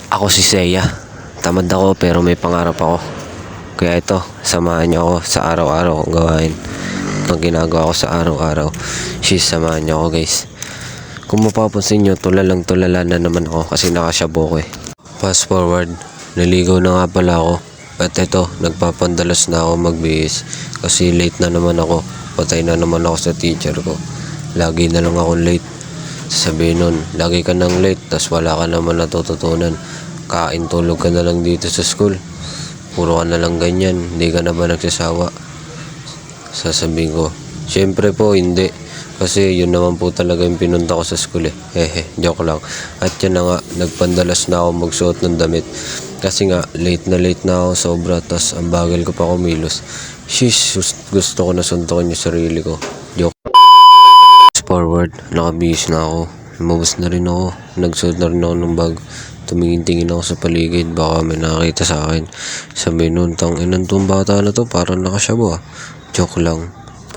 Ako si Seiya. Tamad ako pero may pangarap ako. Kaya ito, samahan niyo ako sa araw-araw kong gawain. Ang ginagawa ko sa araw-araw. Samahan niyo ako guys. Kung mapapansin niyo, tulala na naman ako kasi nakasyabo ko eh. Fast forward, naligaw na nga pala ako. At ito, nagpapandalas na ako magbihis. Kasi late na naman ako. Patay na naman ako sa teacher ko. Lagi na lang akong late. Sasabihin nun, lagi ka nang late, tas wala ka naman natututunan. Kain tulog ka na lang dito sa school. Puro ka na lang ganyan, hindi ka na ba nagsasawa? Sasabihin ko, syempre po hindi. Kasi yun naman po talaga yung pinunta ko sa school eh. Joke lang. At yan na nga, nagpandalas na ako magsuot ng damit. Kasi nga, late na ako sobra, tas ang bagal ko pa kumilos. Gusto ko na suntukin yung sarili ko. Joke. Forward, nakabihis na ako. Lumabas na rin ako. Nagsuot na rin ako ng bag. Tumingin-tingin ako sa paligid. Baka may nakakita sa akin. Sabi nun, tang-inan tong bata na to. Parang nakasyabo ah. Joke lang.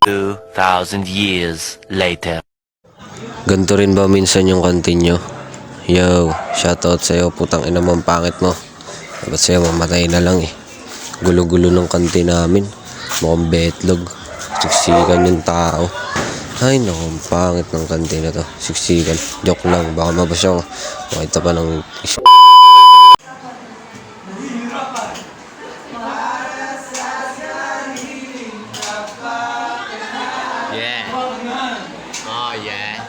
2,000 years later. Ganto rin ba minsan yung kantin nyo? Yo, shoutout sa'yo. Putang ina mo, pangit mo. Dapat sa'yo mamatay na lang eh. Gulo-gulo ng kantin namin. Mukhang betlog. Siksikan yung tao. Ay naku, pangit ng kantin na to. Siksikan. Joke lang, baka mabasya ko. Makita pa ng Yeah. Oh, yeah.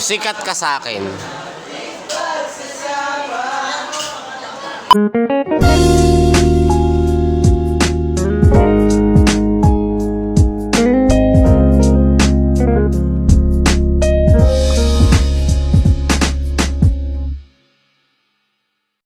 sikat ka sa akin.